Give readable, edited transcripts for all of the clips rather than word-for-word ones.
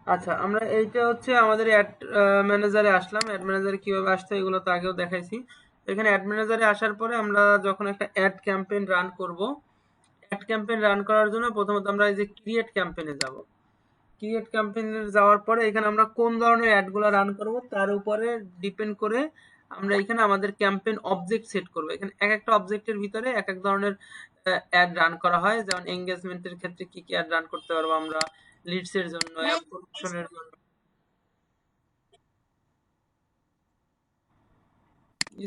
আচ্ছা, আমরা এইটা হচ্ছে আমাদের অ্যাড ম্যানেজারে আসলাম। অ্যাড ম্যানেজারে কিভাবে আসতে হয় এগুলো তো আগেও দেখাইছি। এখানে অ্যাড ম্যানেজারে আসার পরে আমরা যখন একটা অ্যাড ক্যাম্পেইন রান করব, অ্যাড ক্যাম্পেইন রান করার জন্য প্রথমত আমরা এই যে ক্রিয়েট ক্যাম্পেইনে যাব। ক্রিয়েট ক্যাম্পেইনে যাওয়ার পরে এখানে আমরা কোন ধরনের অ্যাডগুলো রান করব তার উপরে ডিপেন্ড করে আমরা এখানে আমাদের ক্যাম্পেইন অবজেক্ট সেট করব। এখানে এক একটা অবজেক্টের ভিতরে এক এক ধরনের অ্যাড রান করা হয়। যেমন এঙ্গেজমেন্টের ক্ষেত্রে কি কি অ্যাড রান করতে পারবো আমরা, লিডস এর জন্য, অ্যাপ প্রমোশনের জন্য।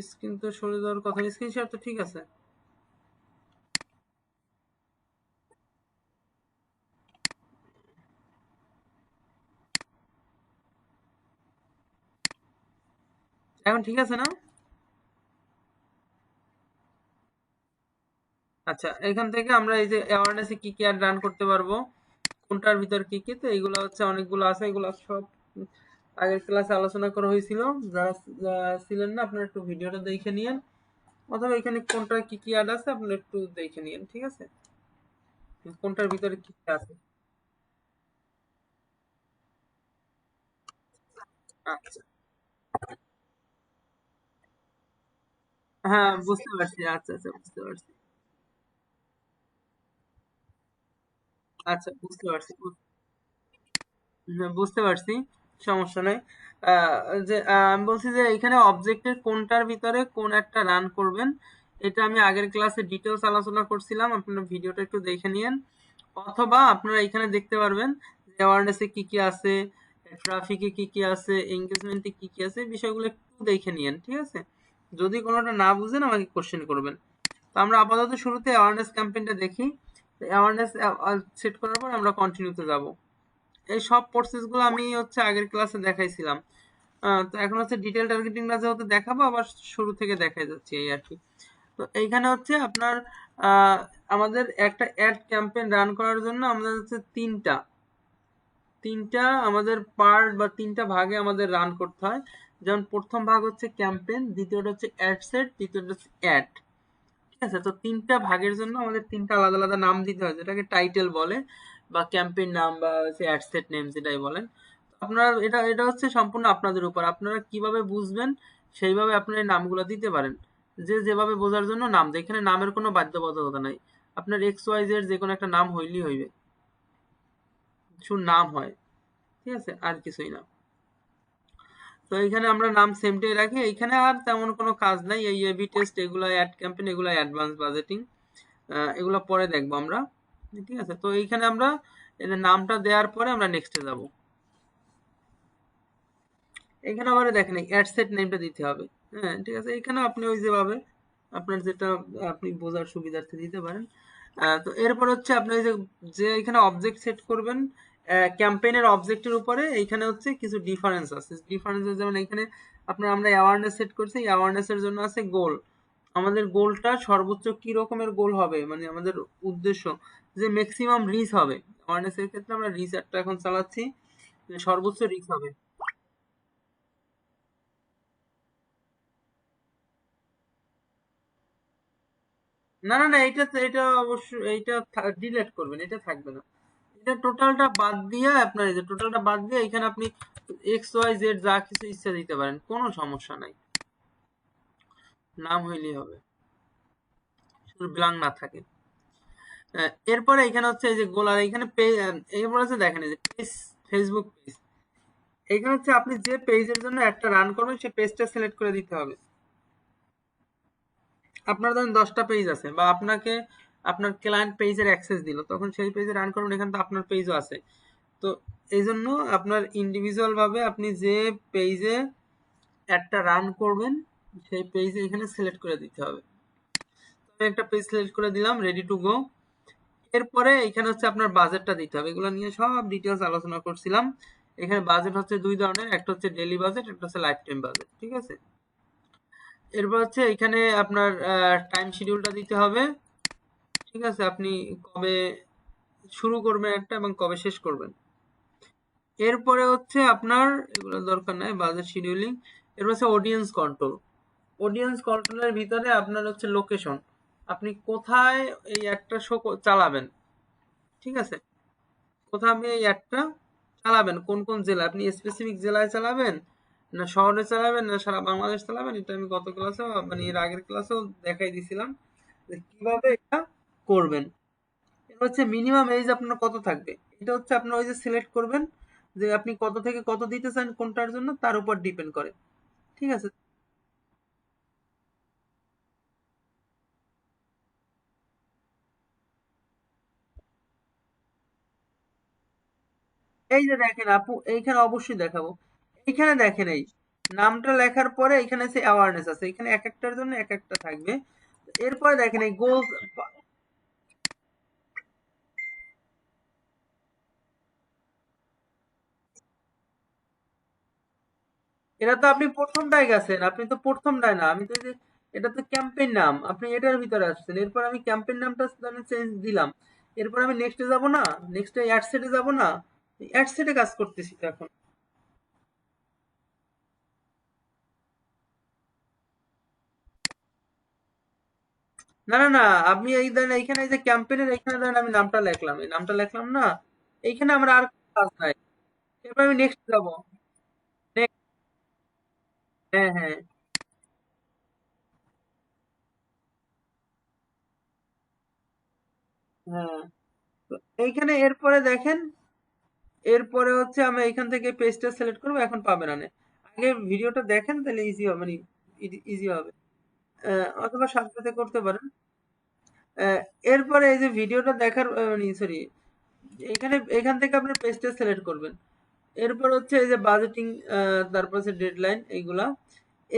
স্ক্রিন তো সরে যাওয়ার কথা, স্ক্রিন শেয়ার তো ঠিক আছে। এখন ঠিক আছে না? আচ্ছা, এখান থেকে আমরা এই যে অ্যাওয়ারনেসে কি কি অ্যাড রান করতে পারবো, কোনটার ভিতর কি কি, তো এগুলো হচ্ছে অনেকগুলো আছে। এগুলো সব আগের ক্লাসে আলোচনা করা হয়েছিল। যারা ছিলেন না আপনারা একটু ভিডিওটা দেখে নিয়েন, অথবা এখানে কোনটা কি কি অ্যাড আছে আপনারা একটু দেখে নিয়েন, ঠিক আছে? কোনটার ভিতরে কি কি আছে। আচ্ছা, হ্যাঁ বুঝতে পারছি। আচ্ছা আচ্ছা, বুঝতে পারছি। আচ্ছা বুঝতে পারছি, হ্যাঁ, বুঝতে পারছি। সমস্যা নেই। আহ, যে আমি বলছি যে এখানে অবজেক্টের কোনটার ভিতরে কোন একটা রান করবেন, এটা আমি আগের ক্লাসে ডিটেলস আলোচনা করছিলাম। আপনারা ভিডিওটা একটু দেখে নিয়েন, অথবা আপনারা এখানে দেখতে পারবেন যে অ্যাওয়ারনেসে কি কি আছে, ট্রাফিকে কি কি আছে, এঙ্গেজমেন্টে কি কি আছে, এই বিষয়গুলো একটু দেখে নিয়েন, ঠিক আছে? যদি কোনোটা না বুঝেন আমাকে কোশ্চেন করবেন। তো আমরা আপাতত শুরুতে অ্যাওয়ারনেস ক্যাম্পেইনটা দেখি। অ্যাওয়ারনেস সেট করার পর আমরা কন্টিনিউতে যাব। এই সব প্রসেস গুলো আমি হচ্ছে আগের ক্লাসে দেখাইছিলাম। তো এখন হচ্ছে ডিটেল টার্গেটিংটা যেহেতু দেখাবো, আবার শুরু থেকে দেখাই যাচ্ছে এই আর কি। তো এইখানে হচ্ছে আপনার আহ, আমাদের একটা অ্যাড ক্যাম্পেইন রান করার জন্য আমাদের হচ্ছে তিনটা তিনটা আমাদের পার্ট বা তিনটা ভাগে আমাদের রান করতে হয়। যেমন প্রথম ভাগ হচ্ছে ক্যাম্পেইন, দ্বিতীয়টা হচ্ছে অ্যাড সেট, তৃতীয়টা হচ্ছে অ্যাড। ঠিক আছে? তো তিনটা ভাগের জন্য আমাদের তিনটা আলাদা আলাদা নাম দিতে হয়, যেটাকে টাইটেল বলে বা ক্যাম্পেইন নাম বা হচ্ছে অ্যাড সেট নেম যেটাই বলেন। আপনারা এটা এটা হচ্ছে সম্পূর্ণ আপনাদের উপর, আপনারা কিভাবে বুঝবেন সেইভাবে আপনারা এই নামগুলো দিতে পারেন। যে যেভাবে বোঝার জন্য নাম দেয়, এখানে নামের কোনো বাধ্যবাধকতা নাই। আপনার এক্স ওয়াই জেড যে কোনো একটা নাম হইলেই হইবে, শুধু নাম হয়, ঠিক আছে, আর কিছুই না। তো এখানে আমরা নাম সেমটাই রাখি। এখানে আর তেমন কোনো কাজ নাই। এই এবি টেস্ট এগুলো, অ্যাড ক্যাম্পেইন এগুলো, অ্যাডভান্স বাজেটিং এগুলো পরে দেখবো আমরা, ঠিক আছে? তো এইখানে আমরা এদের নামটা দেওয়ার পরে আমরা নেক্সটে যাব। এখানে আবার দেখেন অ্যাড সেট নেমটা দিতে হবে। হ্যাঁ ঠিক আছে, এখানে আপনি ওই যেভাবে আপনার যেটা আপনি বোঝার সুবিধার্থে দিতে পারেন। তো এরপর হচ্ছে আপনি ওই যে যে এখানে অবজেক্ট সেট করবেন ক্যাম্পেইনের অবজেক্টের উপরে, এইখানে হচ্ছে কিছু ডিফারেন্স আছে। ডিফারেন্স যেমন এখানে আপনার আমরা অ্যাওয়ারনেস সেট করছি, অ্যাওয়ারনেস এর জন্য আছে গোল। আমাদের গোলটা সর্বোচ্চ কি রকমের গোল হবে, মানে আমাদের উদ্দেশ্য যে ম্যাক্সিমাম রিচ হবে। অ্যাওয়ারনেস এর ক্ষেত্রে আমরা রিচ একটা এখন চালাচ্ছি, যে সর্বোচ্চ রিচ হবে। না না না, এটা অবশ্য এইটা ডিলিট করবেন, এটা থাকবে না। এটা টোটালটা বাদ দিয়ে আপনার এই যে টোটালটা বাদ দিয়ে এখানে আপনি এক্স ওয়াই জেড যা কিছু ইচ্ছা দিতে পারেন, কোনো সমস্যা নাই। নাম হইলেই হবে, শুধু ব্লাঙ্ক না থাকে। এরপরে এখানে হচ্ছে এই যে গোলার এখানে এরপর হচ্ছে দেখেন এই যে পেজ, ফেসবুক পেজ। এখানে হচ্ছে আপনি যে পেজের জন্য একটা রান করবেন সেই পেজটা সিলেক্ট করে দিতে হবে। আপনার ধরেন 10টা পেজ আছে, বা আপনাকে আপনার ক্লায়েন্ট পেজের অ্যাক্সেস দিল, তখন সেই পেজে রান করবেন, এখানে তো আপনার পেজও আছে। তো এই জন্য আপনার ইন্ডিভিজুয়াল ভাবে আপনি যে পেজে একটা রান করবেন সেই পেজে এখানে সিলেক্ট করে দিতে হবে। আমি একটা পেজ সিলেক্ট করে দিলাম, রেডি টু গো। এরপরে এখানে হচ্ছে আপনার বাজেটটা দিতে হবে, এগুলো নিয়ে সব ডিটেলস আলোচনা করছিলাম। এখানে বাজেট হচ্ছে দুই ধরনের, একটা হচ্ছে ডেইলি বাজেট, একটা হচ্ছে লাইফ টাইম বাজেট, ঠিক আছে? এরপর হচ্ছে এখানে আপনার টাইম শিডিউলটা দিতে হবে, ঠিক আছে? আপনি কবে শুরু করবেন একটা এবং কবে শেষ করবেন। এরপরে হচ্ছে আপনার এগুলো দরকার নাই, বাজেট শিডিউলিং। এরপর হচ্ছে অডিয়েন্স কন্ট্রোল। অডিয়েন্স কন্ট্রোলের ভিতরে আপনার হচ্ছে লোকেশন, আপনি কোথায় এই একটা শো চালাবেন, ঠিক আছে? কোথায় আপনি এই অ্যাডটা চালাবেন কোন কোন জেলা, আপনি স্পেসিফিক জেলায় চালাবেন না শহরে চালাবেন না সারা বাংলাদেশ চালাবেন, এটা আমি গত ক্লাসেও মানে এর আগের ক্লাসেও দেখাই দিছিলাম যে কিভাবে এটা করবেন। এটা হচ্ছে মিনিমাম এজ আপনার কত থাকবে, এটা হচ্ছে আপনার ওই যে সিলেক্ট করবেন যে আপনি কত থেকে কত দিতে চান কোনটার জন্য, তার উপর ডিপেন্ড করে। ঠিক আছে। এই যে দেখেন আপু, এইখানে অবশ্যই দেখাবো। এইখানে দেখেন এই নামটা লেখার পরে এখানে সে অ্যাওয়ারনেস আছে, এখানে এক একটার জন্য এক একটা থাকবে। এরপরে দেখেন এই গোলস, এটা তো আপনি প্রথমটায় গেছেন, আপনি তো প্রথমটায় না, আমি তো এই যে এটা তো ক্যাম্পেইন নাম, আপনি এটার ভিতরে আসছেন, এরপর আমি ক্যাম্পেইন নামটা চেঞ্জ দিলাম, এরপর আমি নেক্সটে যাব না, নেক্সটে অ্যাড সেটে যাব না, অ্যাড সেটে কাজ করতেছি তো এখন। না না না, আপনি এই ধরেন এইখানে এই যে ক্যাম্পেইনের এইখানে ধরেন আমি নামটা লিখলাম, এই নামটা লিখলাম না, এইখানে আমার আর কোনো কাজ নাই। এরপর আমি নেক্সট যাব। নেক্সট। হ্যাঁ হ্যাঁ হ্যাঁ। তো এইখানে এরপরে দেখেন, এরপরে হচ্ছে আমি এইখান থেকে পেজটা সিলেক্ট করবো, এখন পাবেন না, আগে ভিডিওটা দেখেন তাহলে ইজি হবে, মানে ইজি হবে। অথবা সাথে করতে পারেন। আহ, এরপরে এই যে ভিডিওটা দেখার মানে সরি, এখান থেকে আপনার পেজটা সিলেক্ট করবেন। এরপর হচ্ছে এই যে বাজেটিং, তারপর হচ্ছে ডেডলাইন এইগুলা।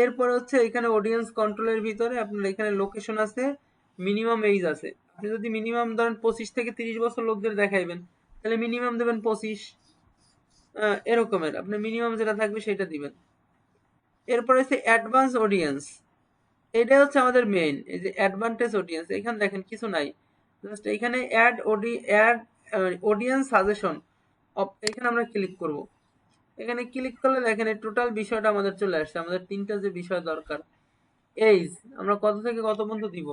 এরপর হচ্ছে এখানে অডিয়েন্স কন্ট্রোলের ভিতরে আপনার এখানে লোকেশন আছে, মিনিমাম এইজ আছে। আপনি যদি মিনিমাম ধরেন 25 থেকে 30 বছর লোকদের দেখাইবেন, তাহলে মিনিমাম দেবেন 25। এরকমের আপনার মিনিমাম যেটা থাকবে সেটা দিবেন। এরপর হচ্ছে অ্যাডভান্স অডিয়েন্স, এটা হচ্ছে আমাদের মেইন। এই যে অ্যাডভান্টেজ অডিয়েন্স, এখানে দেখেন কিছু নাই, জাস্ট এখানে অ্যাড অডিয়েন্স সাজেশন, এখানে আমরা ক্লিক করব। এখানে ক্লিক করলে দেখেন এই টোটাল বিষয়টা আমাদের চলে আসছে, আমাদের তিনটা যে বিষয় দরকার। এইজ আমরা কত থেকে কত পর্যন্ত দিব,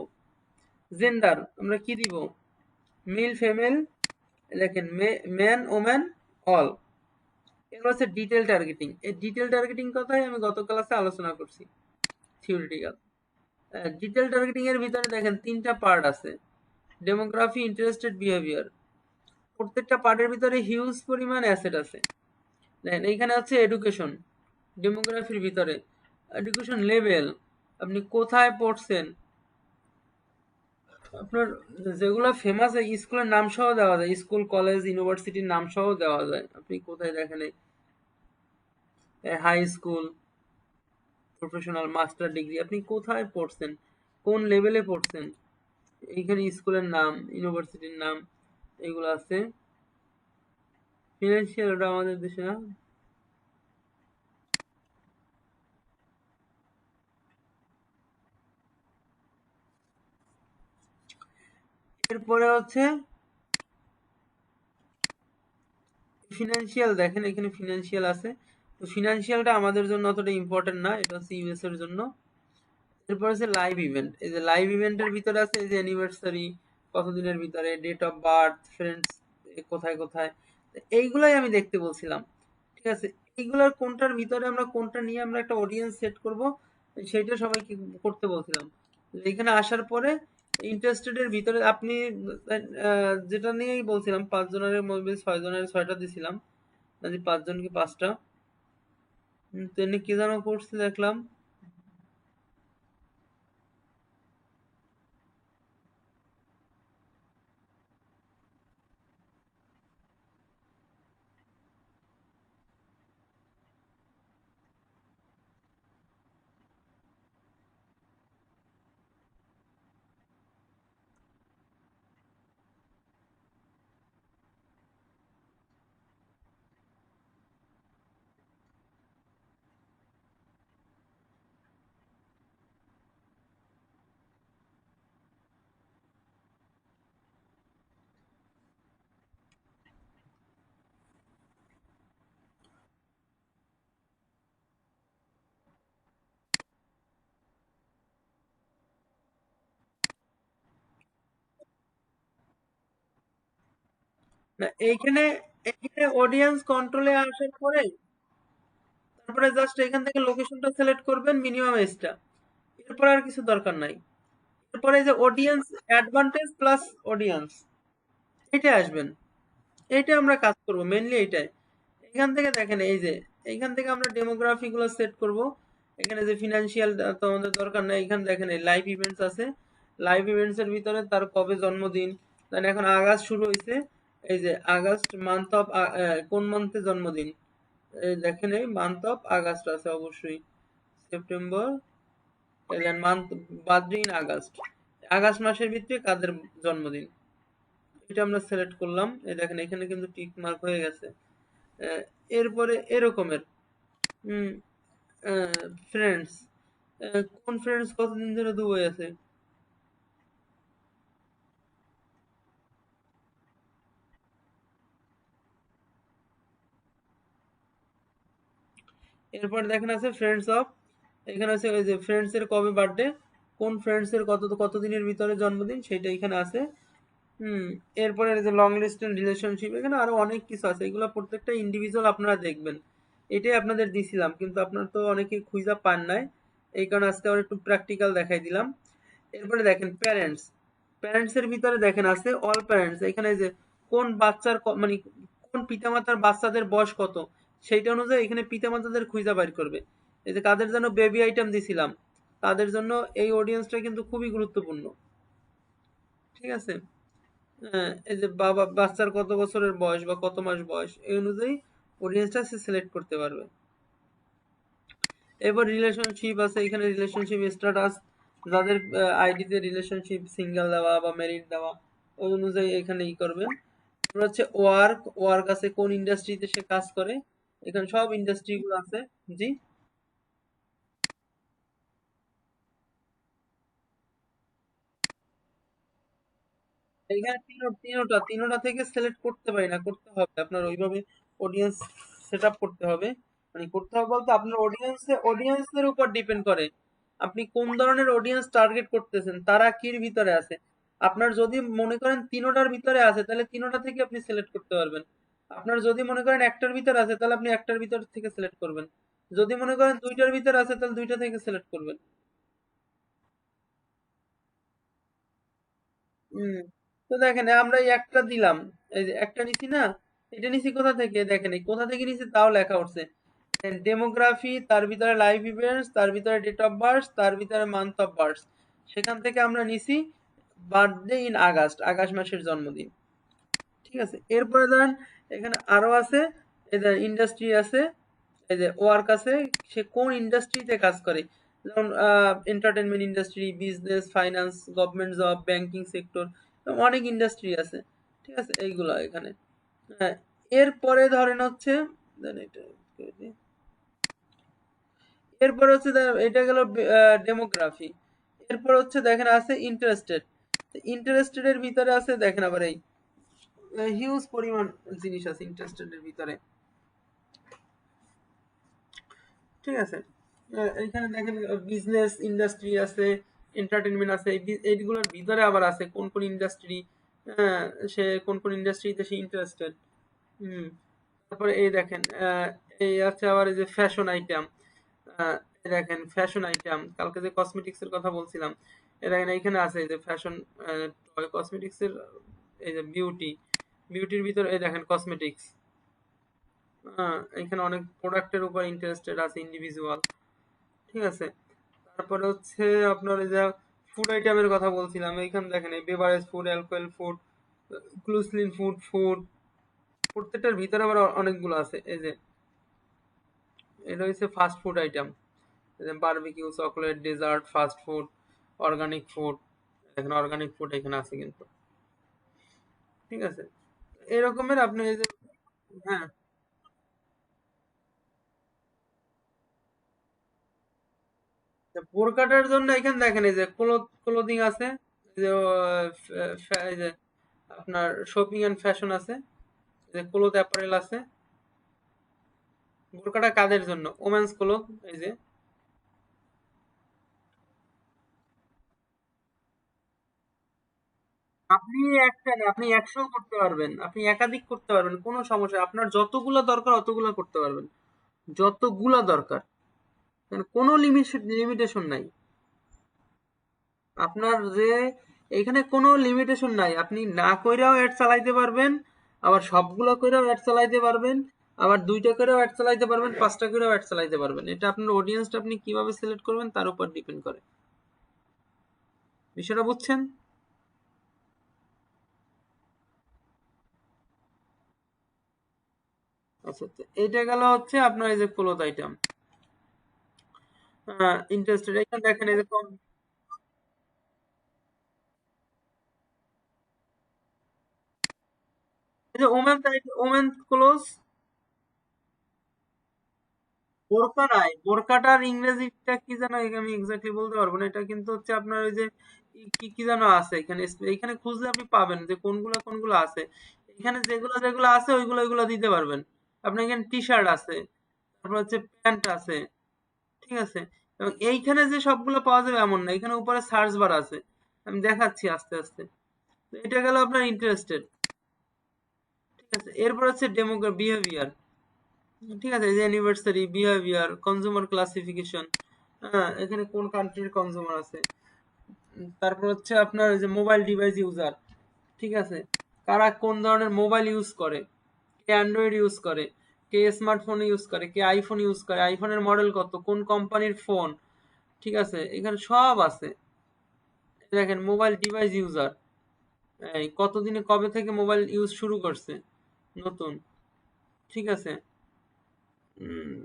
জেন্ডার আমরা কি দিব, মেল ফিমেল, দেখেন ম্যান ওম্যান অল। এগুলো হচ্ছে ডিটেল টার্গেটিং, এই ডিটেল টার্গেটিং কথাই আমি গত ক্লাসে আলোচনা করছি থিওরিটিক্যাল। ডিটেল টার্গেটিং এর ভিতরে দেখেন তিনটা পার্ট আছে, ডেমোগ্রাফি, ইন্টারেস্টেড, বিহেভিয়ার। প্রত্যেকটা পার্টের ভিতরে হিউজ পরিমাণ অ্যাসেট আছে। দেখেন এইখানে হচ্ছে এডুকেশন, ডেমোগ্রাফির ভিতরে এডুকেশন লেভেল, আপনি কোথায় পড়ছেন, আপনার যেগুলো ফেমাস স্কুলের নাম সহ দেওয়া যায়, স্কুল কলেজ ইউনিভার্সিটির নাম সহ দেওয়া যায়, আপনি কোথায় দেখেন high school, professional, master degree, আপনি কোথায় পড়ছেন, কোন লেভেলে পড়ছেন, এইখানে স্কুলের নাম, ইউনিভার্সিটির নাম, এগুলো আছে। ফিনান্সিয়াল, ওটা আমাদের দেশে না। এরপরে হচ্ছে ফিনান্সিয়াল, দেখেন এখানে ফিনান্সিয়াল আছে, তো ফিনান্সিয়ালটা আমাদের জন্য অতটা ইম্পর্টেন্ট না, এটা হচ্ছে ইউএস এর জন্য। এরপর আছে লাইভ ইভেন্ট, এই যে লাইভ ইভেন্টের ভিতরে আছে এই যে অ্যানিভার্সারি, কতদিনের ভিতরে, ডেট অফ বার্থ, ফ্রেন্ডস কোথায় কোথায়, তো এইগুলাই আমি দেখতে বলছিলাম। ঠিক আছে। এইগুলার কোনটার ভিতরে আমরা কোনটা নিয়ে আমরা একটা অডিয়েন্স সেট করব, সেইটা সবাইকে করতে বলছিলাম। এখানে আসার পরে ইন্টারেস্টেড এর ভিতরে আপনি যেটা নিয়েই বলছিলাম, 5 জনের মধ্যে 6 জনের 6টা দিছিলাম, নাকি 5 জনকে 5টা। তেমনি কি যেন করছে দেখলাম। না এইখানে, এখানে অডিয়েন্স কন্ট্রোলে আসার পরে তারপরে জাস্ট এখান থেকে লোকেশনটা সিলেক্ট করবেন, মিনিমাম এজটা। এরপর আর কিছু দরকার নাই। এরপরে এই যে অডিয়েন্স অ্যাডভান্টেজ প্লাস অডিয়েন্স, এটা আসবেন। এইটা আমরা কাজ করব মেইনলি এইটাই। এখান থেকে দেখেন এই যে এইখান থেকে আমরা ডেমোগ্রাফি গুলো সেট করব। এখানে যে ফিনান্সিয়াল তো আমাদের দরকার নাই। এখানে দেখেন এই লাইভ ইভেন্টস আছে। লাইভ ইভেন্টস এর ভিতরে তার কবে জন্মদিন, দেন এখন আগস্ট শুরু হয়েছে, এই যে আগস্ট মান্থ অফ, কোন মান্থে জন্মদিন, এই দেখেন এই মান্থ অফ আগস্ট আছে অবশ্যই। সেপ্টেম্বর, এই then month, birthday in August, August মাসের ভিতরে কাদের জন্মদিন, এটা আমরা সিলেক্ট করলাম। এই দেখেন এখানে কিন্তু টিক মার্ক হয়ে গেছে। আহ, এরপরে এরকমের ফ্রেন্ডস, কোন ফ্রেন্ডস কতদিন ধরে দুবাই আছে। এরপর দেখেন আছে ফ্রেন্ডস অফ, এখানে আছে ওই যে ফ্রেন্ডস এর কবে বার্থডে, কোন ফ্রেন্ডস এর কতদিনের ভিতরে জন্মদিন সেটা এখানে আছে। হুম। এরপরে এই যে লং লিস্ট এন্ড রিলেশনশিপ, এখানে আরো অনেক কিছু আছে, এগুলো প্রত্যেকটা ইন্ডিভিজুয়াল আপনারা দেখবেন। এটাই আপনাদের দিছিলাম কিন্তু আপনারা তো অনেকে খুঁজা পান নাই, এই কারণে আজকে আবার একটু প্র্যাকটিক্যাল দেখাই দিলাম। এরপরে দেখেন প্যারেন্টস, প্যারেন্টস এর ভিতরে দেখেন আছে অল প্যারেন্টস, এখানে যে কোন বাচ্চার মানে কোন পিতামাতার বাচ্চাদের বয়স কত, সেইটা অনুযায়ী এখানে পিতামাতাদের খুঁজা বাইর করবে। এই যে কাদের জন্য বেবি আইটেম দিছিলাম, তাদের জন্য এই অডিয়েন্সটা কিন্তু খুবই গুরুত্বপূর্ণ। ঠিক আছে। এই যে বাবা বাচ্চার কত বছরের বয়স বা কত মাস বয়স, এই অনুযায়ী অডিয়েন্সটা সে সিলেক্ট করতে পারবে। এবার রিলেশনশিপ আছে, এখানে রিলেশনশিপ স্ট্যাটাস, যাদের আইডিতে রিলেশনশিপ সিঙ্গেল দেওয়া বা ম্যারিড দেওয়া, ওই অনুযায়ী এখানে ই করবেন। তারপর হচ্ছে ওয়ার্ক, ওয়ার্ক আছে কোন ইন্ডাস্ট্রিতে সে কাজ করে, এখানে সব ইন্ডাস্ট্রি গুলো আছে। জি। এখানে তিনোটা থেকে সিলেক্ট করতে পারি না, করতে হবে আপনার ওইভাবে অডিয়েন্স সেট আপ করতে হবে। মানে করতে হবে বলতে আপনার অডিয়েন্সের উপর ডিপেন্ড করে আপনি কোন ধরনের অডিয়েন্স টার্গেট করতেছেন, তারা কির ভিতরে আছে। আপনার যদি মনে করেন তিনোটার ভিতরে আছে তাহলে তিনোটা থেকে আপনি সিলেক্ট করতে পারবেন। আপনার যদি মনে করেন একটার ভিতরে আছে তাহলে আপনি একটার ভিতর থেকে সিলেক্ট করবেন। যদি মনে করেন দুইটার ভিতরে আছে তাহলে দুইটা থেকে সিলেক্ট করবেন। হুম। তো দেখেন আমরা এই একটা দিলাম, এই যে একটা নিছি না, এটা নিছি কোথা থেকে, দেখেন এই কোথা থেকে নিছি তাও লেখা উঠছে। ডেমোগ্রাফি, তার ভিতরে লাইভ ইভেন্টস, তার ভিতরে ডেট অফ বার্থ, তার ভিতরে মান্থ অফ বার্থ, সেখান থেকে আমরা নিছি বার্থডে ইন আগস্ট, আগস্ট মাসের জন্মদিন। ঠিক আছে। এরপরে ধরেন এখানে আরো আছে, এই যে ইন্ডাস্ট্রি আছে, এই যে ওয়ার্ক আছে, সে কোন ইন্ডাস্ট্রিতে কাজ করে, যেমন entertainment industry, business, finance, government job, banking sector, অনেক ইন্ডাস্ট্রি আছে। ঠিক আছে, এইগুলো এখানে। হ্যাঁ। এরপরে ধরেন হচ্ছে, দেন এটা করে দিই। এরপর হচ্ছে এটা গেল ডেমোগ্রাফি। এরপর হচ্ছে দেখেন আছে ইন্টারেস্টেড, ইন্টারেস্টেড এর ভিতরে আছে দেখেন আবার এই হিউজ পরিমাণ জিনিস আছে ইন্টারেস্টেড এর ভিতরে। ঠিক আছে। এইখানে দেখেন বিজনেস ইন্ডাস্ট্রি আছে, এন্টারটেনমেন্ট আছে, এইগুলোর ভিতরে আবার আছে কোন কোন ইন্ডাস্ট্রি, সে কোন কোন ইন্ডাস্ট্রিতে সে ইন্টারেস্টেড। হুম। তারপরে এই দেখেন এই আছে আবার এই যে ফ্যাশন আইটেম, এই দেখেন ফ্যাশন আইটেম, কালকে যে কসমেটিক্স এর কথা বলছিলাম, এই দেখেন এইখানে আছে এই যে ফ্যাশন কসমেটিক্স এর, এই যে বিউটি, বিউটির ভিতরে এই দেখেন কসমেটিক্স। এখানে অনেক প্রোডাক্টের উপর ইন্টারেস্টেড আছে ইন্ডিভিজুয়াল। ঠিক আছে। তারপরে হচ্ছে আপনার এই যে ফুড আইটেমের কথা বলছিলাম, এইখানে দেখেন এই বেভারেজ ফুড, অ্যালকোহল ফুড, ক্লুসলিন ফুড, ফুড, প্রত্যেকটার ভিতরে আবার অনেকগুলো আছে। এই যে এটা হচ্ছে fast food item, barbecue, chocolate, dessert, fast food, organic food, এখানে অর্গানিক ফুড এখানে আছে কিন্তু। ঠিক আছে। এরকমের আপনি এই যে, হ্যাঁ, বোরকাটার জন্য এখানে দেখেন এই যে ক্লোদিং আছে, এই যে এই যে আপনার শপিং এন্ড ফ্যাশন আছে, এই যে ক্লোথ অ্যাপারেল আছে। বোরকাটা কাদের জন্য, ওমেন্স ক্লোথ, এই যে আপনি একটা না, আপনি 100 করতে পারবেন, আপনি একাধিক করতে পারবেন, কোনো সমস্যা, আপনার যতগুলো দরকার অতগুলো করতে পারবেন, যতগুলো দরকার, মানে কোনো লিমিটেশন নাই আপনার, যে এখানে কোনো লিমিটেশন নাই, আপনি না কইরাও অ্যাড চালাইতে পারবেন, আবার সবগুলো কইরাও অ্যাড চালাইতে পারবেন, আবার দুইটা করেও অ্যাড চালাইতে পারবেন, পাঁচটা করেও অ্যাড চালাইতে পারবেন। এটা আপনার অডিয়েন্সটা আপনি কিভাবে সিলেক্ট করবেন তার উপর ডিপেন্ড করে। বিষয়টা বুঝছেন? আচ্ছা, তো এইটা গেল হচ্ছে আপনার এই যে ক্লোজ আইটেম, ইন্টারেস্টেড, এখানে দেখেন এই যে এই যে ওমেন, ওমেন ক্লোজ, বোরকা নাই, বোরকাটার ইংরেজিটা কি যেন, আমি এক্স্যাক্টলি বলতে পারবো না, এটা কিন্তু হচ্ছে আপনার ওই যে কি কি যেন আছে এখানে, এখানে খুঁজলে আপনি পাবেন যে কোনগুলো কোনগুলো আছে, এখানে যেগুলো যেগুলো আছে ওইগুলো ওইগুলো দিতে পারবেন। আপনার এখানে টি শার্ট আছে, তারপর হচ্ছে প্যান্ট আছে, ঠিক আছে, এবং এইখানে যে সবগুলো পাওয়া যাবে এমন না, এখানে উপরে সার্চ বার আছে, আমি দেখাচ্ছি আস্তে আস্তে। তো এটা গেল আপনার ইন্টারেস্টেড, ঠিক আছে। এরপর হচ্ছে বিহেভিয়ার, ঠিক আছে, এই যে অ্যানিভার্সারি, বিহেভিয়ার, কনজিউমার ক্লাসিফিকেশন, হ্যাঁ, এখানে কোন কান্ট্রির কনজিউমার আছে। তারপর হচ্ছে আপনার এই যে মোবাইল ডিভাইস ইউজার, ঠিক আছে, কারা কোন ধরনের মোবাইল ইউজ করে, কে অ্যান্ড্রয়েড ইউজ করে, কে স্মার্টফোন ইউজ করে, কে আইফোন ইউজ করে, আইফোনের মডেল কত, কোন কোম্পানির ফোন, ঠিক আছে, এখানে সব আছে। দেখেন মোবাইল ডিভাইস ইউজার, এই কতদিনে কবে থেকে মোবাইল ইউজ শুরু করছে নতুন, ঠিক আছে। উম,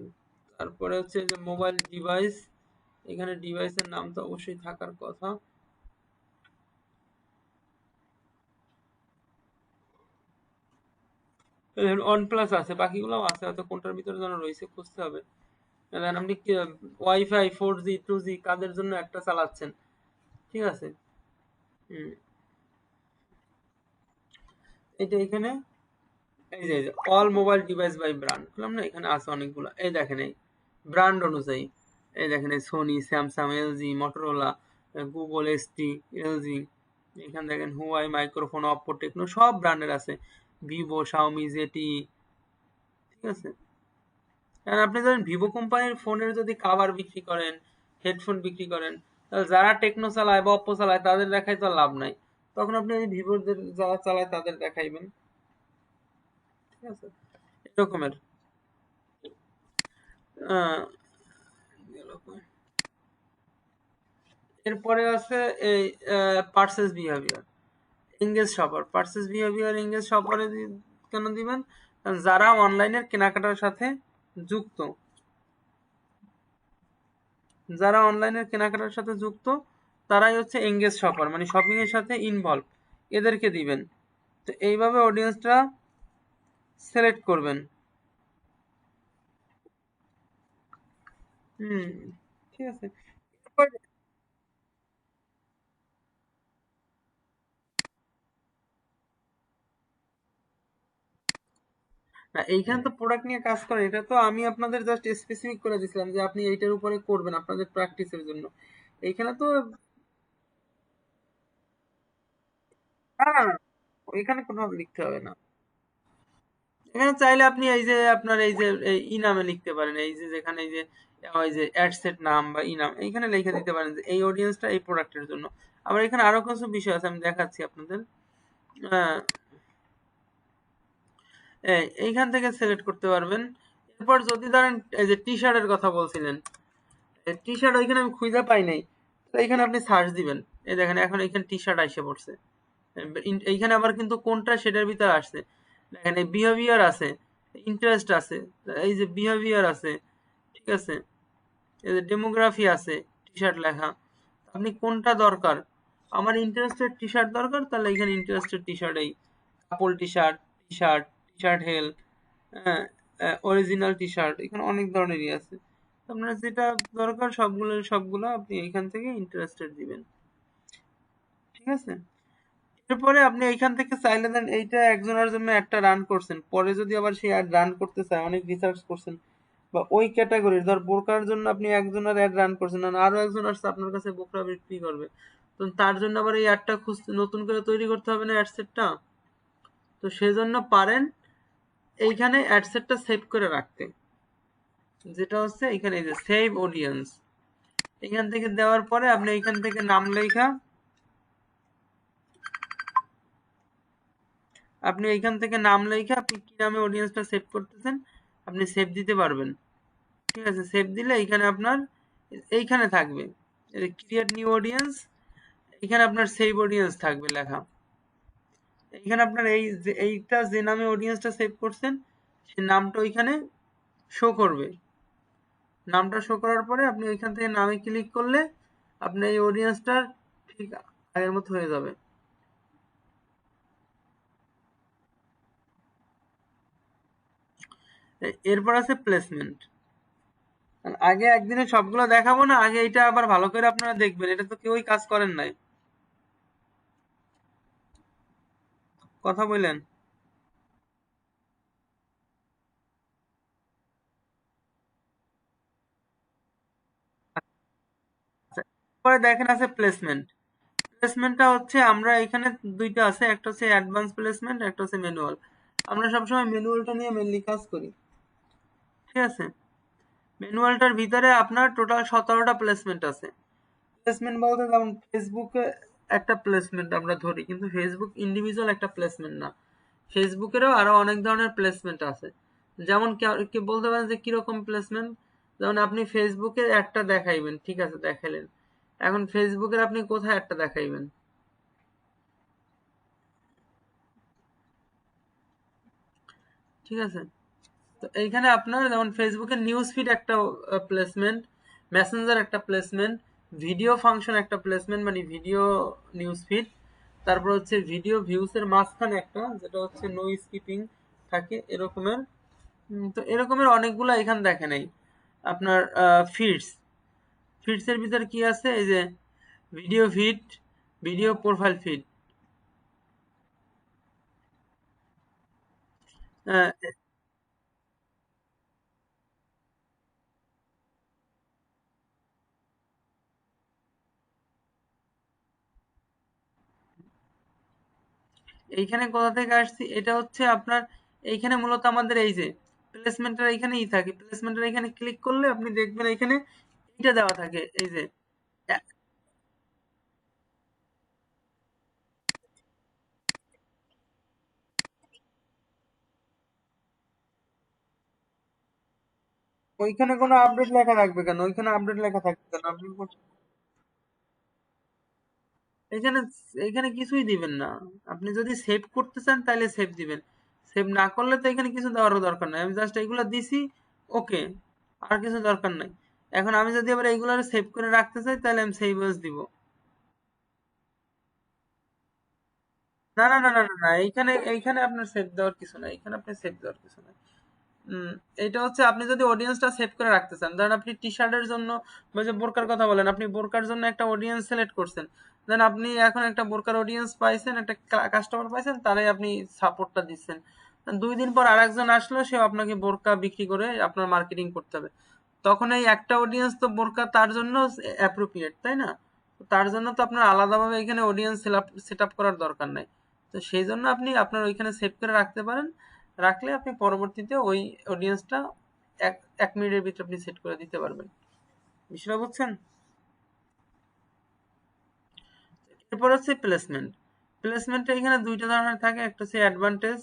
তারপরে হচ্ছে যে মোবাইল ডিভাইস, এখানে ডিভাইসের নাম তো অবশ্যই থাকার কথা। OnePlus আছে, বাকিগুলোও আছে, হয়তো কোনটার ভিতরে যেন রয়েছে, খুঁজতে হবে। দেন আপনি ওয়াইফাই 4G 2G কাদের জন্য একটা চালাচ্ছেন, ঠিক আছে। হুম, এটা এখানে এই যে all mobile device by brand বললাম না, এখানে আছে অনেকগুলো, এই দেখেন এই ব্র্যান্ড অনুযায়ী, এই দেখেন এই Sony, Samsung, LG, Motorola, Google, ST, LG, এখানে দেখেন হুয়াই, মাইক্রোফোন, অপ্পো, টেকনো, সব ব্র্যান্ডের আছে, ভিভো, শাওমি, জেটি, ঠিক আছে। আর আপনি ধরেন ভিভো কোম্পানির ফোনের যদি কাভার বিক্রি করেন, হেডফোন বিক্রি করেন, তাহলে যারা টেকনো চালায় বা অপ্পো চালায় তাদের দেখাই তো লাভ নাই, তখন আপনি ওই ভিভোর যারা চালায় তাদের দেখাইবেন, ঠিক আছে, এরকমের। আহ, এরপরে আছে এই purchase behaviour, engage shopper, purchase behaviour engage শপারে কেন দিবেন, কারণ যারা অনলাইনের কেনাকাটার সাথে যুক্ত, যারা অনলাইনের কেনাকাটার সাথে যুক্ত তারাই হচ্ছে এঙ্গেজ শপার, মানে শপিং এর সাথে ইনভলভ, এদেরকে দিবেন। তো এইভাবে অডিয়েন্সটা সিলেক্ট করবেন। হুম, ঠিক আছে। এরপর না, এইখানে তো প্রোডাক্ট নিয়ে কাজ করেন, এটা তো আমি আপনাদের জাস্ট স্পেসিফিক করে দিছিলাম যে আপনি এইটার উপরে করবেন আপনাদের প্র্যাকটিসের জন্য। এইখানে তো না, এখানে কোনো লিখতে হবে না। এখানে চাইলে আপনি এই যে আপনার এই যে এই ই নামে লিখতে পারেন, এই যে যেখানে এই যে ওই যে অ্যাডসেট নাম বা ই নাম এইখানে লিখে দিতে পারেন যে এই অডিয়েন্সটা এই প্রোডাক্টের জন্য। আবার এখানে আরো কিছু বিষয় আছে, আমি দেখাচ্ছি আপনাদের। আহ, এইখান থেকে সিলেক্ট করতে পারবেন। এরপর যদি ধরেন এই যে টি শার্টের কথা বলছিলেন, টি শার্ট ওইখানে আমি খুঁজে পাই নাই, তো এইখানে আপনি সার্চ দিবেন, এই দেখেন এখন এখানে টি শার্ট আইসে পড়ছে। এইখানে আবার কিন্তু কোনটা সেটার ভিতরে আসছে, দেখেন এই বিহেভিয়ার আছে, ইন্টারেস্ট আছে, এই যে বিহেভিয়ার আছে, ঠিক আছে, এই যে ডেমোগ্রাফি আছে, টি শার্ট লেখা, আপনি কোনটা দরকার, আমার ইন্টারেস্টেড টি শার্ট দরকার, তাহলে এখানে ইন্টারেস্টেড টি শার্ট, এই couple T shirt, T shirt, T shirt হেল, হ্যাঁ, অরিজিনাল টি শার্ট, এখানে অনেক ধরনেরই আছে। আপনার যেটা দরকার সবগুলো সবগুলো আপনি এখান থেকে ইন্টারেস্টেড দিবেন, ঠিক আছে। এরপরে আপনি এইখান থেকে চাইলে দেন এইটা একজনের জন্য একটা রান করছেন, পরে যদি আবার সে অ্যাড রান করতে চায়, অনেক রিসার্চ করছেন, বা ওই ক্যাটাগরির ধর বোরকার জন্য আপনি একজনের অ্যাড রান করছেন, আর আরো একজন আসছে আপনার কাছে বোরকা বিক্রি করবে, তো তো তার জন্য আবার এই অ্যাডটা নতুন করে তৈরি করতে হবে না অ্যাডসেটটা। তো সেজন্য পারেন এইখানে অ্যাডসেটটা সেভ করে রাখতে, যেটা হচ্ছে এখানে এই যে সেভ অডিয়েন্স, এখান থেকে দেওয়ার পরে আপনি এখান থেকে নাম লেখা, আপনি এইখান থেকে নাম লেখা আপনি কি নামে অডিয়েন্সটা সেভ করতেছেন আপনি সেভ দিতে পারবেন। ঠিক আছে, সেভ দিলে এইখানে আপনার এইখানে থাকবে ক্রিয়েট নিউ অডিয়েন্স, এখানে আপনার সেভ অডিয়েন্স থাকবে লেখা। এখানে আপনার এই যে এইটা যে নামে অডিয়েন্সটা সেভ করছেন সেই নামটা ওইখানে শো করবে। নামটা শো করার পরে আপনি ওইখান থেকে নামে ক্লিক করলে আপনি এই অডিয়েন্সটা ঠিক আগের মতো হয়ে যাবে। এরপর আছে প্লেসমেন্ট। আগে একদিনে সবগুলো দেখাবো না, আগে এটা আবার ভালো করে আপনারা দেখবেন, এটা তো কেউই কাজ করেন নাই। কথা বললেন। আচ্ছা, পরে দেখেন আছে প্লেসমেন্ট। প্লেসমেন্টটা হচ্ছে আমরা এখানে দুইটা আছে, একটা হচ্ছে অ্যাডভান্স প্লেসমেন্ট, একটা হচ্ছে ম্যানুয়াল। আমরা সবসময় ম্যানুয়ালটা নিয়ে মেনলি কাজ করি। ঠিক আছে, ম্যানুয়ালটার ভিতরে আপনার টোটাল 17টা প্লেসমেন্ট আছে। প্লেসমেন্ট বলতে যেমন ফেসবুকে একটা প্লেসমেন্ট আমরা ধরি, কিন্তু ফেসবুক ইন্ডিভিজুয়াল একটা প্লেসমেন্ট না, ফেসবুকেরও আরো অনেক ধরনের প্লেসমেন্ট আছে। যেমন কি বলতে পারেন যে কিরকম প্লেসমেন্ট, যেমন আপনি ফেসবুকে একটা দেখাইবেন, ঠিক আছে দেখাইলেন, এখন ফেসবুকের আপনি কোথায় একটা দেখাইবেন? ঠিক আছে, তো এইখানে আপনার যেমন ফেসবুকের নিউজ ফিড একটা প্লেসমেন্ট, মেসেঞ্জার একটা প্লেসমেন্ট, ভিডিও ফাংশন একটা প্লেসমেন্ট মানে ভিডিও নিউজ ফিড, তারপর হচ্ছে ভিডিও ভিউস এর মাঝখানে একটা যেটা হচ্ছে নো স্কিপিং থাকে এরকমের। তো এরকমের অনেকগুলো এখানে দেখে নেই আপনার ফিডস। ফিডস এর ভিতর কি আছে, এই যে video feed, video profile feed. এইখানে কোথা থেকে আসছি, এটা হচ্ছে আপনার এইখানে মূলত আমাদের এই যে প্লেসমেন্টের এইখানেই থাকে, প্লেসমেন্টের এখানে ক্লিক করলে আপনি দেখবেন এখানে এইটা দেওয়া থাকে, এই যে ওইখানে কোনো আপডেট লেখা থাকবে কেন? ওইখানে আপডেট লেখা থাকবে কেন? আপনি এখানে এখানে কিছুই দিবেন না। আপনি যদি সেভ করতে চান তাহলে সেভ দিবেন, সেভ না করলে তো এখানে কিছু দেওয়ারও দরকার নাই, আমি জাস্ট এইগুলো দিছি, ওকে, আর কিছু দরকার নাই। এখন আমি যদি আবার এইগুলো সেভ করে রাখতে চাই তাহলে আমি সেভ এস দিব। না না না না না না, এইখানে এইখানে আপনার সেভ দেওয়ার কিছু নাই, এখানে আপনি সেভ দেওয়ার কিছু নাই। উম, এটা হচ্ছে আপনি যদি অডিয়েন্সটা সেভ করে রাখতে চান, ধরেন আপনি টি শার্টের জন্য বা যে বোরকার কথা বলেন, আপনি বোরকার জন্য একটা অডিয়েন্স সিলেক্ট করছেন, দেন আপনি এখন একটা বোরকার অডিয়েন্স পাইছেন, একটা কাস্টমার পাইছেন, তারাই আপনি সাপোর্টটা দিচ্ছেন। 2 দিন পর আরেকজন আসলো, সে আপনাকে বোরকা বিক্রি করে আপনার মার্কেটিং করতে হবে, তখন এই একটা অডিয়েন্স তো বোরকা তার জন্য অ্যাপ্রোপ্রিয়েট, তাই না? তো তার জন্য তো আপনার আলাদাভাবে এখানে অডিয়েন্স সেট আপ করার দরকার নাই। তো সেই জন্য আপনি আপনার ওইখানে সেভ করে রাখতে পারেন, রাখলে আপনি পরবর্তীতে ওই অডিয়েন্সটা এক 1 মিনিটের ভিতরে আপনি সেট করে দিতে পারবেন। বিষয়টা বুঝছেন? এরপর হচ্ছে প্লেসমেন্ট। প্লেসমেন্টটা এখানে দুইটা ধরনের থাকে, একটা হচ্ছে অ্যাডভান্টেজ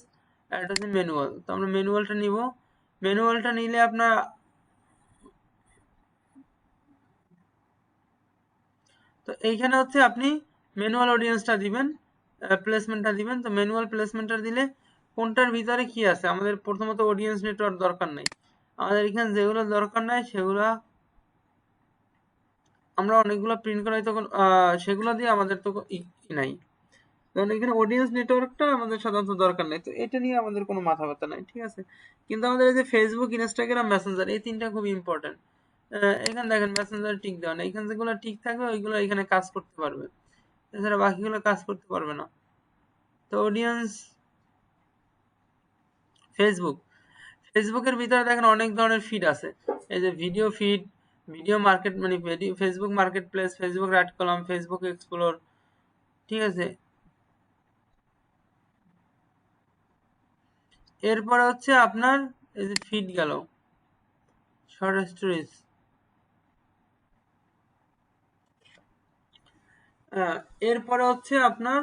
আর একটা হচ্ছে ম্যানুয়াল। তো আমরা ম্যানুয়ালটা নিব। ম্যানুয়ালটা নিলে আপনার, তো এইখানে হচ্ছে আপনি ম্যানুয়াল অডিয়েন্সটা দিবেন, প্লেসমেন্টটা দিবেন। তো ম্যানুয়াল প্লেসমেন্টটা দিলে কোনটার ভিতরে কি আছে, আমাদের প্রথমত অডিয়েন্স নেটওয়ার্ক দরকার নাই, আমাদের এখানে যেগুলো দরকার নাই সেগুলা আমরা অনেকগুলো প্রিন্ট করাই, তখন সেগুলো দিয়ে আমাদের তো নাই, কারণ এখানে অডিয়েন্স নেটওয়ার্কটা আমাদের সাধারণত দরকার নাই, তো এটা নিয়ে আমাদের কোনো মাথা ব্যথা নাই। ঠিক আছে, কিন্তু আমাদের এই যে ফেসবুক, ইনস্টাগ্রাম, মেসেঞ্জার, এই তিনটা খুব ইম্পর্টেন্ট। এখানে দেখেন মেসেঞ্জার টিক দেওয়া না, এখানে যেগুলো টিক থাকবে ওইগুলো এখানে কাজ করতে পারবে, এছাড়া বাকিগুলো কাজ করতে পারবে না। তো অডিয়েন্স ফেসবুক, ফেসবুকের ভিতরে দেখেন অনেক ধরনের ফিড আছে, এই যে ভিডিও ফিড, ভিডিও মার্কেট মানে Facebook market place, Facebook right column, Facebook explore, ঠিক আছে। এরপরে হচ্ছে আপনার এই যে ফিড গেল, শর্ট স্টোরেজ। এরপরে হচ্ছে আপনার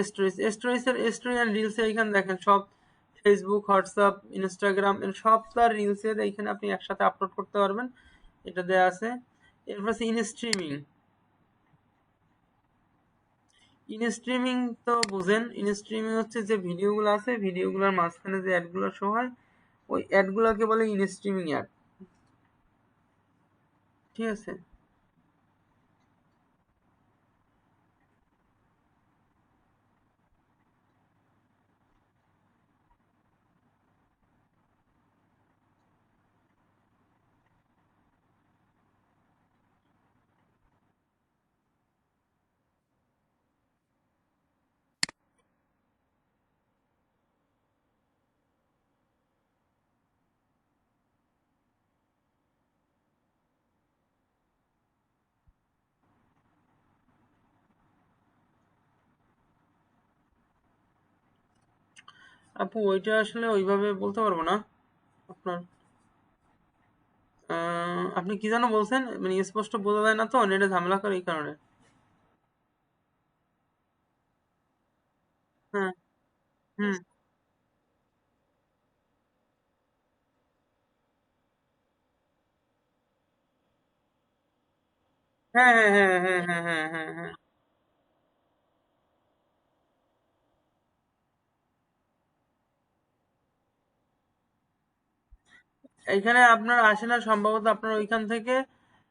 স্টোরেজ, স্টোরি অ্যান্ড রিলস। এইখানে দেখেন সব ফেসবুক, হোয়াটসঅ্যাপ, ইনস্টাগ্রাম এর সব তার রিলসের এইখানে আপনি একসাথে আপলোড করতে পারবেন, এটা দেয়া আছে। এরপর আছে ইন স্ট্রিমিং। ইন স্ট্রিমিং তো বুঝেন, ইন স্ট্রিমিং হচ্ছে যে ভিডিওগুলো আছে, ভিডিওগুলোর মাঝখানে যে অ্যাডগুলো শো হয়, ওই অ্যাডগুলোকে বলে ইন স্ট্রিমিং অ্যাড। ঠিক আছে। আপু ওইটা আসলে ওইভাবে বলতে পারবো না আপনার। আপনি কি যেন বলছেন, মানে স্পষ্ট বোঝা যায় না তো, নেটে ঝামেলা করে এই কারণে। হ্যাঁ। হুম। হ্যাঁ, হ্যাঁ, হ্যাঁ, হ্যাঁ, হ্যাঁ, হ্যাঁ, হ্যাঁ, হ্যাঁ। এইখানে আপনার আসে না সম্ভবত, আপনার ওইখান থেকে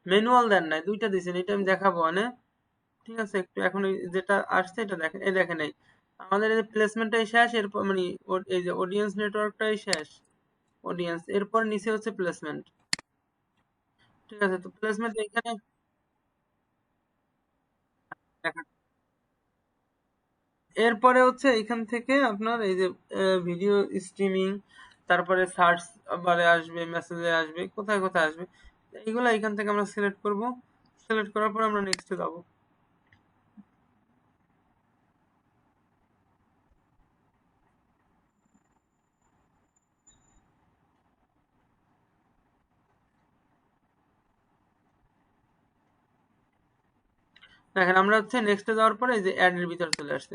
ম্যানুয়াল দেন নাই, দুইটা দিছেন, এটা আমি দেখাবো মানে। ঠিক আছে, একটু এখন ওই যেটা আসছে এটা দেখেন, এই দেখেন এই আমাদের এই প্লেসমেন্টটাই শেষ, এরপর মানে এই যে অডিয়েন্স নেটওয়ার্কটাই শেষ, অডিয়েন্স, এরপর নিচে হচ্ছে প্লেসমেন্ট। ঠিক আছে, তো প্লেসমেন্ট এখানে দেখেন। এরপরে হচ্ছে এখান থেকে আপনার এই যে ভিডিও স্ট্রিমিং, তারপরে সার্চ বারে আসবে, মেসেজে আসবে, কোথায় কোথায় আসবে, এইগুলো এখান থেকে আমরা সিলেক্ট করব। সিলেক্ট করার পর আমরা নেক্সটে যাব। দেখেন আমরা হচ্ছে নেক্সটে যাওয়ার পরে এই যে অ্যাড এর ভিতরে চলে আসছে।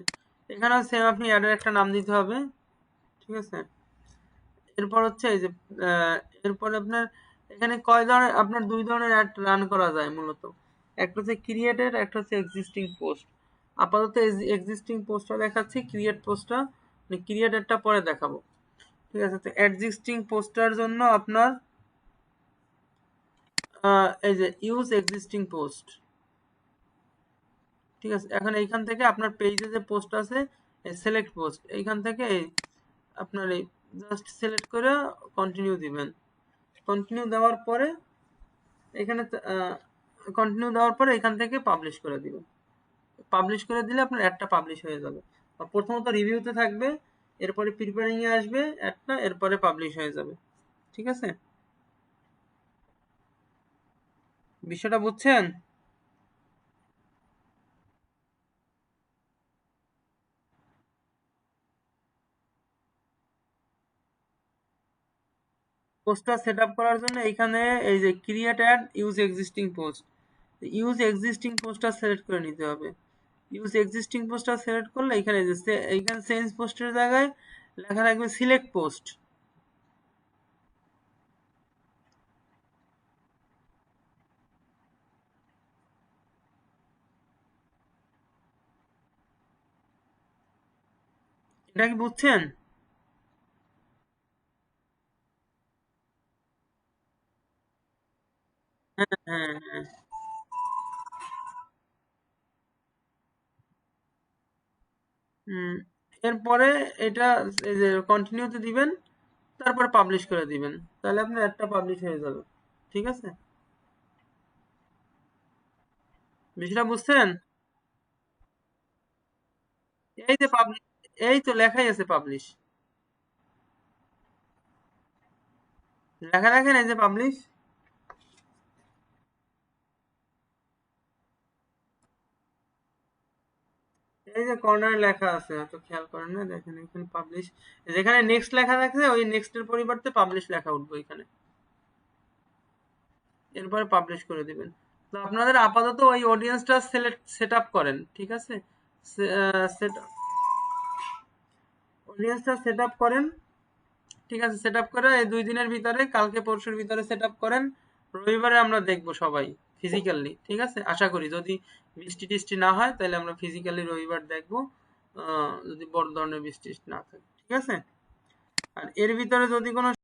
এখানেও সেম আপনি অ্যাডের একটা নাম দিতে হবে। ঠিক আছে। এরপর হচ্ছে এই যে আহ, এরপর আপনার এখানে কয় ধরনের, আপনার দুই ধরনের অ্যাড রান করা যায় মূলত। একটা হচ্ছে ক্রিয়েটেড, একটা হচ্ছে এক্সিস্টিং পোস্ট। আপাতত এক্সিস্টিং পোস্টটা দেখাচ্ছি, ক্রিয়েট পোস্টটা মানে ক্রিয়েটেডটা পরে দেখাবো। ঠিক আছে, তো এক্সিস্টিং পোস্টার জন্য আপনার এই যে ইউজ এক্সিস্টিং পোস্ট। ঠিক আছে, এখন এইখান থেকে আপনার পেজে যে পোস্ট আছে, সিলেক্ট পোস্ট, এইখান থেকে আপনার এই জাস্ট সিলেক্ট করে কন্টিনিউ দিবেন। কন্টিনিউ দেওয়ার পরে এখানে কন্টিনিউ দেওয়ার পরে এখান থেকে পাবলিশ করে দিবেন। পাবলিশ করে দিলে আপনার অ্যাডটা পাবলিশ হয়ে যাবে। আর প্রথমত রিভিউতে থাকবে, এরপরে প্রিপেয়ারিং এ আসবে অ্যাডটা, এরপরে পাবলিশ হয়ে যাবে। ঠিক আছে, বিষয়টা বুঝছেন? পোস্টটা সেট আপ করার জন্য এইখানে এই যে create add, use existing post, use existing পোস্টটা সিলেক্ট করে নিতে হবে। ইউজ এক্সিস্টিং পোস্টটা সিলেক্ট করলে এখানে যে এইখানে চেঞ্জ পোস্টের জায়গায় লেখা থাকবে সিলেক্ট পোস্ট। এটা কি বুঝছেন? হ্যাঁ, হ্যাঁ, হ্যাঁ। হুম, এরপরে এটা এই যে কন্টিনিউতে দিবেন, তারপর পাবলিশ করে দিবেন, তাহলে আপনার একটা পাবলিশ হয়ে যাবে। ঠিক আছে, বিষয়টা বুঝছেন? এই যে পাবলিশ, এই তো লেখাই আছে পাবলিশ, লেখা দেখেন এই যে পাবলিশ। কর্নারে লেখা আছে, হয়তো খেয়াল করেন না, দেখেন এখানে পাবলিশ, যেখানে নেক্সট লেখা থাকছে ওই নেক্সট এর পরিবর্তে পাবলিশ লেখা উঠবে এখানে, এরপরে পাবলিশ করে দিবেন। তো আপনাদের আপাতত ওই অডিয়েন্সটা সেট আপ করেন, ঠিক আছে? সেট অডিয়েন্সটা সেট আপ করেন, ঠিক আছে? সেট আপ করে এই 2 দিনের ভিতরে, কালকে পরশুর ভিতরে সেট আপ করেন। রবিবারে আমরা দেখবো সবাই ফিজিক্যালি, ঠিক আছে? আশা করি যদি বৃষ্টি টিষ্টি না হয় তাহলে আমরা ফিজিক্যালি রবিবার দেখবো, যদি বড় ধরনের বৃষ্টি না থাকে, ঠিক আছে? আর এর ভিতরে যদি কোনো